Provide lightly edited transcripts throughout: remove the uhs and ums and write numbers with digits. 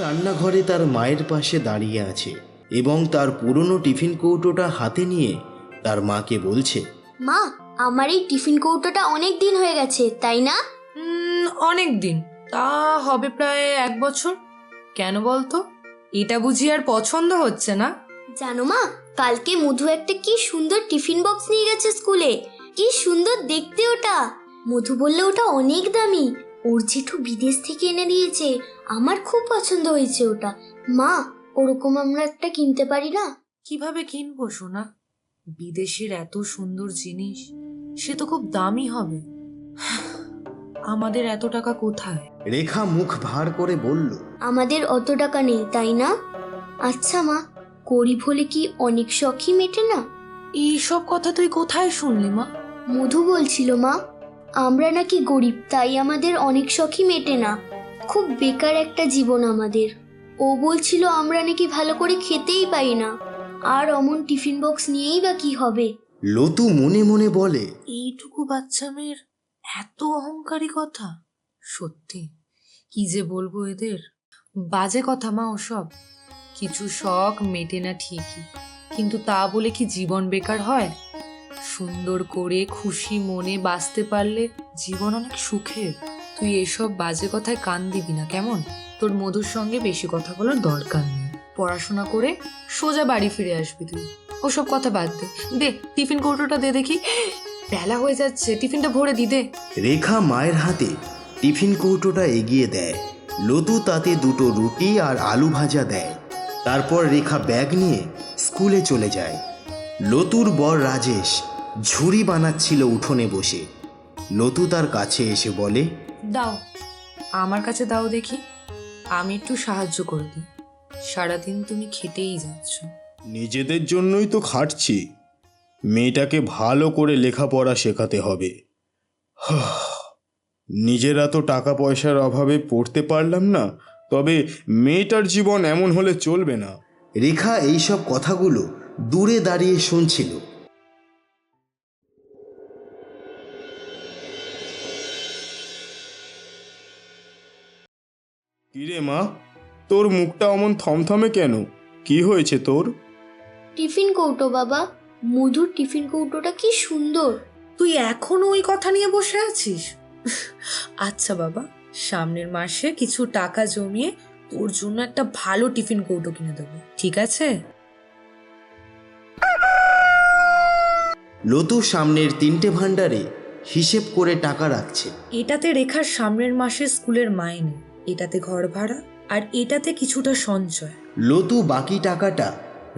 রান্নাঘরে তার মায়ের পাশে দাঁড়িয়ে আছে এবং তার পুরনো টিফিন কৌটোটা হাতে নিয়ে তার মাকে বলছে, মা, আমার এই টিফিন কৌটোটা অনেক দিন হয়ে গেছে, তাই না? অনেক দিন, তা হবে প্রায় 1 বছর। কেন বলতো? এটা বুঝি আর পছন্দ হচ্ছে না? জানো মা, কালকে মধু একটা কি সুন্দর টিফিন বক্স নিয়ে গেছে স্কুলে। কি সুন্দর দেখতে ওটা। মধু বললে ওটা অনেক দামি, ওর জেঠু বিদেশ থেকে এনে দিয়েছে। আমার খুব পছন্দ হয়েছে ওটা। মা, ওরকম আমরা একটা কিনতে পারি না? কিভাবে কিনবো সোনা? বিদেশের এত সুন্দর জিনিস, সে তো খুব দামি হবে। আমাদের এত টাকা কোথায়? রেখা মুখ ভার করে বলল, আমাদের অত টাকা নেই, তাই না? আচ্ছা মা, গরিব হলে কি অনেক শখই মেটে না? এইসব কথা তুই কোথায় শুনলি মা? মধু বলছিল মা, আমরা নাকি গরিব, তাই আমাদের অনেক শখই মেটে না। খুব বেকার একটা জীবন আমাদের। ও বলছিল আমরা নাকি ভালো করে খেতেই পাই না, আর অমন টিফিন বক্স নিয়েই বা কি হবে। লতু মনে মনে বলে, এইটুকু বাচ্চা মেয়ের এত অহংকারী কথা। সত্যি কি যে বলবো এদের। বাজে কথা মা ওসব। কিছু শখ মেটে না ঠিকই, কিন্তু তা বলে কি জীবন বেকার হয়? সুন্দর করে খুশি মনে বাঁচতে পারলে জীবন অনেক সুখের। তুই এসব বাজে কথায় কান দিবি না কেমন? তোর মধুর সঙ্গে বেশি কথা বলার দরকার নেই। পড়াশোনা করে সোজা বাড়ি ফিরে আসবি তুই। ওসব কথা বাদ দে। দে টিফিন কৌটোটা দে দেখি। বেলা হয়ে যাচ্ছে, টিফিনটা ভরে দি দে। রেখা মায়ের হাতে টিফিন কৌটোটা এগিয়ে দেয়। লতু তাতে 2টো রুটি আর আলু ভাজা দেয়। তারপর রেখা ব্যাগ নিয়ে স্কুলে চলে যায়। লতুর বর রাজেশ ঝুড়ি বানাচ্ছিল উঠোনে বসে। লতু তার কাছে এসে বলে, দাও, আমার কাছে দাও দেখি, আমি একটু সাহায্য করে দিই। সারাদিন তুমি খেটেই যাচ্ছ। নিজেদের জন্যই তো খাটছি, মেয়েটাকে ভালো করে লেখাপড়া শেখাতে হবে। নিজেরা তো টাকা পয়সার অভাবে পড়তে পারলাম না, তবে মেয়েটার জীবন এমন হলে চলবে না। রেখা এইসব কথাগুলো দূরে দাঁড়িয়ে শুনছিল। কিরে মা, তোর মুখটা অমন থমথমে কেন? কি হয়েছে তোর? টিফিন কৌটো বাবা, মধুর টিফিন কৌটোটা কি সুন্দর। তুই এখনো ওই কথা নিয়ে বসে আছিস? আচ্ছা বাবা, সামনের মাসে কিছু টাকা জমিয়ে তোর জন্য একটা ভালো টিফিন কৌটো কিনে দেবো, ঠিক আছে? লতু সামনের 3টে ভাণ্ডারে হিসেব করে টাকা রাখছে। এটাতে রেখার সামনের মাসে স্কুলের মাইনে, এটাতে ঘর ভাড়া, আর এটাতে কিছুটা সঞ্চয়। লতু বাকি টাকাটা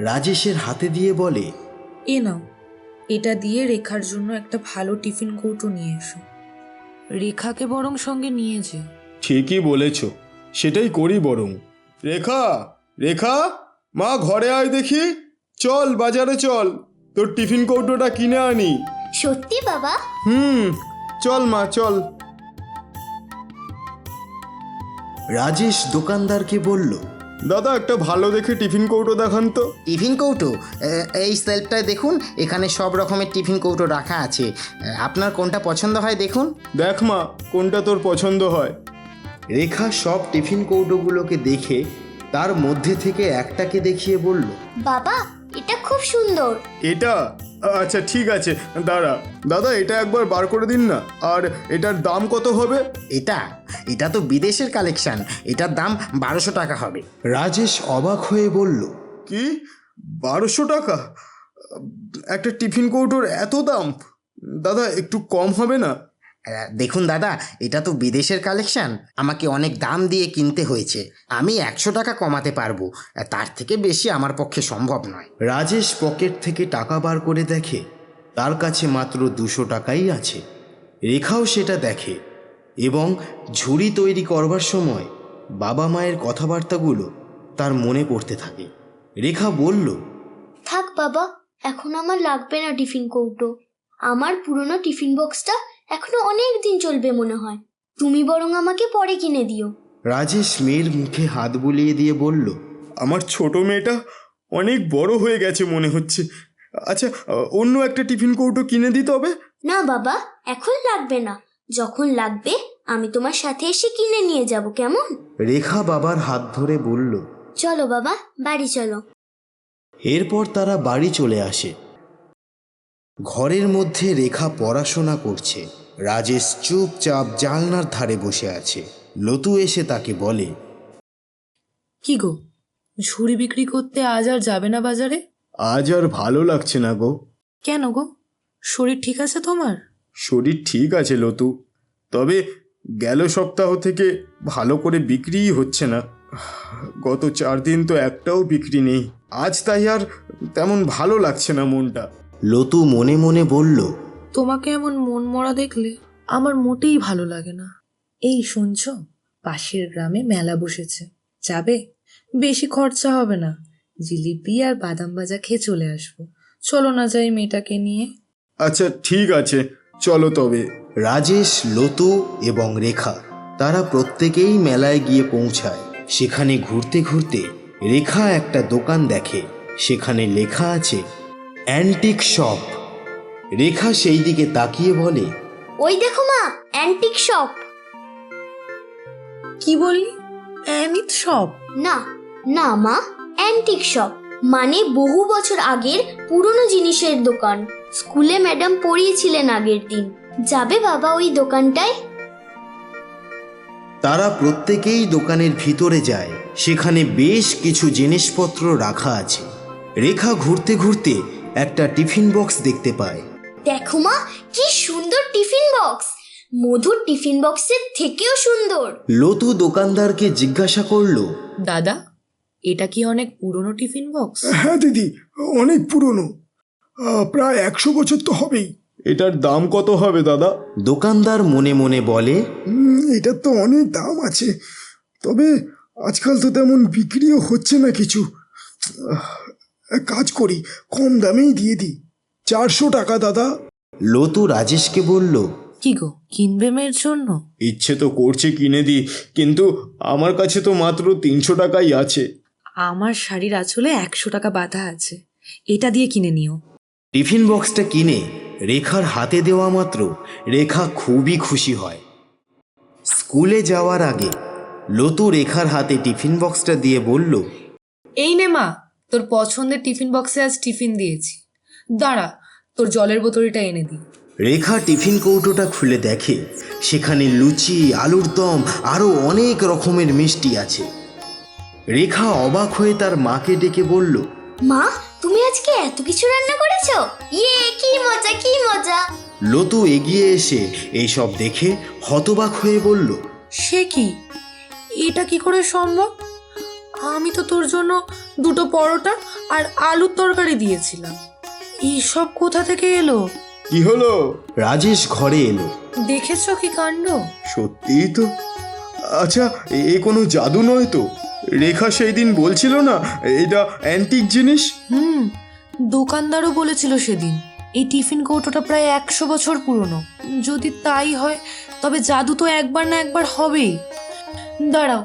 রাজেশের হাতে দিয়ে বলে, এ নাও, এটা দিয়ে রেখার জন্য একটা ভালো টিফিন কৌটো নিয়ে এসো। রেখাকে বরং সঙ্গে নিয়ে যে। ঠিকই বলেছ, সেটাই করি বরং। রেখা, রেখা, মা ঘরে আয় দেখি। চল বাজারে চল, তোর টিফিন কৌটোটা কিনে আনি। সত্যি বাবা? চল মা চল। রাজেশ দোকানদারকে বলল, দাদা একটা ভালো দেখে টিফিন কৌটো দেখান তো। টিফিন কৌটো? এই সেলফটায় দেখুন, এখানে সব রকমের টিফিন কৌটো রাখা আছে। আপনার কোনটা পছন্দ হয় দেখুন। দেখ মা, কোনটা তোর পছন্দ হয়। রেখা সব টিফিন কৌটোগুলোকে দেখে তার মধ্যে থেকে একটাকে দেখিয়ে বলল, বাবা, এটা খুব সুন্দর। এটা? আচ্ছা ঠিক আছে, দাঁড়া দাদা, এটা একবার বার করে দিন না। আর এটার দাম কত হবে? এটা এটা তো বিদেশের কালেকশন, এটার দাম 1200 টাকা হবে। রাজেশ অবাক হয়ে বলল, কি, 1200 টাকা? একটা টিফিন কৌটোর এত দাম? দাদা একটু কম হবে না? দেখুন দাদা, এটা তো বিদেশের কালেকশন, আমাকে অনেক দাম দিয়ে কিনতে হয়েছে। আমি 100 টাকা কমাতে পারবো, তার থেকে বেশি আমার পক্ষে সম্ভব নয়। রাজেশ পকেট থেকে টাকা বার করে দেখে তার কাছে মাত্র 200 টাকাই আছে। রেখাও সেটা দেখে এবং ঝুড়ি তৈরি করবার সময় বাবা মায়ের কথাবার্তাগুলো তার মনে পড়তে থাকে। রেখা বলল, থাক বাবা, এখন আমার লাগবে না টিফিন কৌটো। আমার পুরনো টিফিন বক্সটা এখনো অনেক দিন চলবে মনে হয়। তুমি বরং আমাকে পরে কিনে দিও। রাজেশ মেয়ের মুখে হাত বুলিয়ে দিয়ে বলল, আমার ছোট মেয়েটা অনেক বড় হয়ে গেছে মনে হচ্ছে। আচ্ছা, অন্য একটা টিফিন কৌটো কিনে দিতে হবে। না বাবা, এখন লাগবে না। যখন লাগবে আমি তোমার সাথে এসে কিনে নিয়ে যাব, কেমন? রেখা বাবার হাত ধরে বলল। চলো বাবা, বাড়ি চলো। এরপর তারা বাড়ি চলে আসে। ঘরের মধ্যে রেখা পড়াশোনা করছে। রাজেশ চুপচাপ জানলার ধারে বসে আছে। লতু এসে তাকে বলে, কি গো, ঝুড়ি বিক্রি করতে আজ আর যাবে না বাজারে? আজ আর ভালো লাগছে না গো। কেন গো, শরীর ঠিক আছে তোমার? শরীর ঠিক আছে লতু, তবে গেল সপ্তাহ থেকে ভালো করে বিক্রিই হচ্ছে না। গত 4 দিন তো একটাও বিক্রি নেই। আজ তাই আর তেমন ভালো লাগছে না মনটা। লতু মনে মনে বলল, তোমাকে এমন মন মরা দেখলে আমার মোটেই ভালো লাগে না। এই শুনছো, পাশের গ্রামে মেলা বসেছে, যাবে? বেশি খরচা হবে না, জিলিপি আর বাদাম ভাজা খেয়ে চলে আসবো। চলো না যাই মেয়েটাকে নিয়ে? আচ্ছা ঠিক আছে, চলো তবে। রাজেশ, লতু এবং রেখা তারা প্রত্যেকেই মেলায় গিয়ে পৌঁছায়। সেখানে ঘুরতে ঘুরতে রেখা একটা দোকান দেখে। সেখানে লেখা আছে অ্যান্টিক শপ। রেখা সেই দিকে তাকিয়ে বলে, ওই দেখো মা, অ্যান্টিক শপ। কি বললি? অ্যানিত শপ? না না মা, অ্যান্টিক শপ মানে বহু বছর আগের পুরনো জিনিসের দোকান। স্কুলে ম্যাডাম পড়িয়েছিলেন আগের দিন। যাবে বাবা ওই দোকানটায়? তারা প্রত্যেকেই দোকানের ভিতরে যায়। সেখানে বেশ কিছু জিনিসপত্র রাখা আছে। রেখা ঘুরতে ঘুরতে একটা টিফিন বক্স দেখতে পায়। দেখো মা, কি সুন্দর টিফিন বক্স! মধুর টিফিন বক্সের থেকেও সুন্দর। লতু দোকানদারকে জিজ্ঞাসা করলো, দাদা, এটা কি অনেক পুরনো টিফিন বক্স? হ্যাঁ দিদি, অনেক পুরনো, প্রায় 100 বছর তো হবেই। এটার দাম কত হবে দাদা? দোকানদার মনে মনে বলে, এটার তো অনেক দাম আছে, তবে আজকাল তো তেমন বিক্রিও হচ্ছে না কিছু। এক কাজ করি, কম দামেই দিয়ে দিই, 400 টাকা দাদা। লতু রাজেশকে বলল, কি গো, কিনবে মেয়ের জন্য? ইচ্ছে তো করছে কিনে দিই, কিন্তু আমার কাছে তো মাত্র 300 টাকাই আছে। আমার শাড়ির আঁচলে 100 টাকা বাঁধা আছে, এটা দিয়ে কিনে নিও। টিফিন বক্সটা কিনে রেখার হাতে দেওয়া মাত্র রেখা খুবই খুশি হয়। স্কুলে যাওয়ার আগে লতু রেখার হাতে টিফিন বক্সটা দিয়ে বলল, এই নে মা, তোর পছন্দের টিফিন বক্সে আজ টিফিন দিয়েছি। দাঁড়া, তোর জলের বোতলটা এনে দিই। রেখা টিফিন কৌটোটা খুলে দেখে সেখানে লুচি, আলুর দম আরও অনেক রকমের মিষ্টি আছে। রেখা অবাক হয়ে তার মাকে ডেকে বলল, মা, তুমি আজকে এত কিছু রান্না করেছো? ইয়ে, কি মজা কি মজা! লতু এগিয়ে এসে এইসব দেখে হতবাক হয়ে বলল, সে কি, এটা কি করে সম্ভব? আমি তো তোর জন্য 2টো পরোটা আর আলুর তরকারি দিয়েছিলাম। এইসব কোথা থেকে এলো? কি হলো? রাজেশ ঘরে এলো। দেখেছো কি কাণ্ড? সত্যিই তো। আচ্ছা, এ কোনো জাদু নয় তো? রেখা সেই দিন বলছিল না এটা অ্যান্টিক জিনিস? দোকানদারও বলেছিল সেদিন এই টিফিন কৌটোটা প্রায় 100 বছর পুরনো। যদি তাই হয় তবে জাদু তো একবার না একবার হবেই। দাঁড়াও,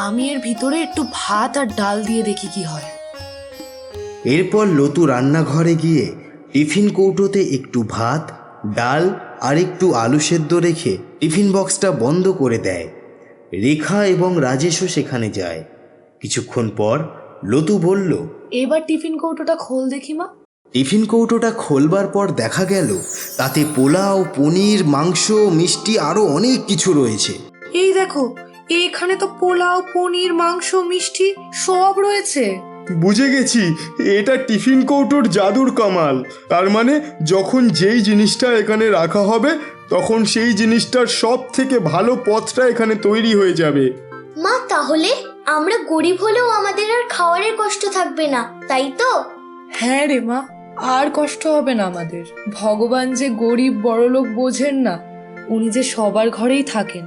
আমি এর ভিতরে একটু ভাত আর ডাল দিয়ে দেখি কি হয়। এরপর লতু রান্নাঘরে গিয়ে টিফিন কৌটোতে একটু ভাত, ডাল আর একটু আলু সেদ্ধ রেখে টিফিন বক্সটা বন্ধ করে দেয়। রেখা এবং রাজেশও সেখানে যায়। কিছুক্ষণ পর লতু বলল, এবার টিফিন কৌটোটা খোল দেখি মা। টিফিন কৌটোটা খোলবার পর দেখা গেল তাতে পোলাও, পনির, মাংস, মিষ্টি আরও অনেক কিছু রয়েছে। এই দেখো, এখানে তো পোলাও, পনির, মাংস, মিষ্টি সব রয়েছে। বুঝে গেছি, এটা টিফিন কৌটোর জাদুর কামাল। তার মানে যখন যেই জিনিসটা এখানে রাখা হবে তখন সেই জিনিসটার সব থেকে ভালো পথটা এখানে তৈরি হয়ে যাবে। মা, তাহলে আমরা গরিব হলেও আমাদের আর খাওয়ারের কষ্ট থাকবে না, তাই তো? হ্যাঁ রে মা, আর কষ্ট হবে না আমাদের। ভগবান যে গরিব বড়লোক বোঝেন না, উনি যে সবার ঘরেই থাকেন।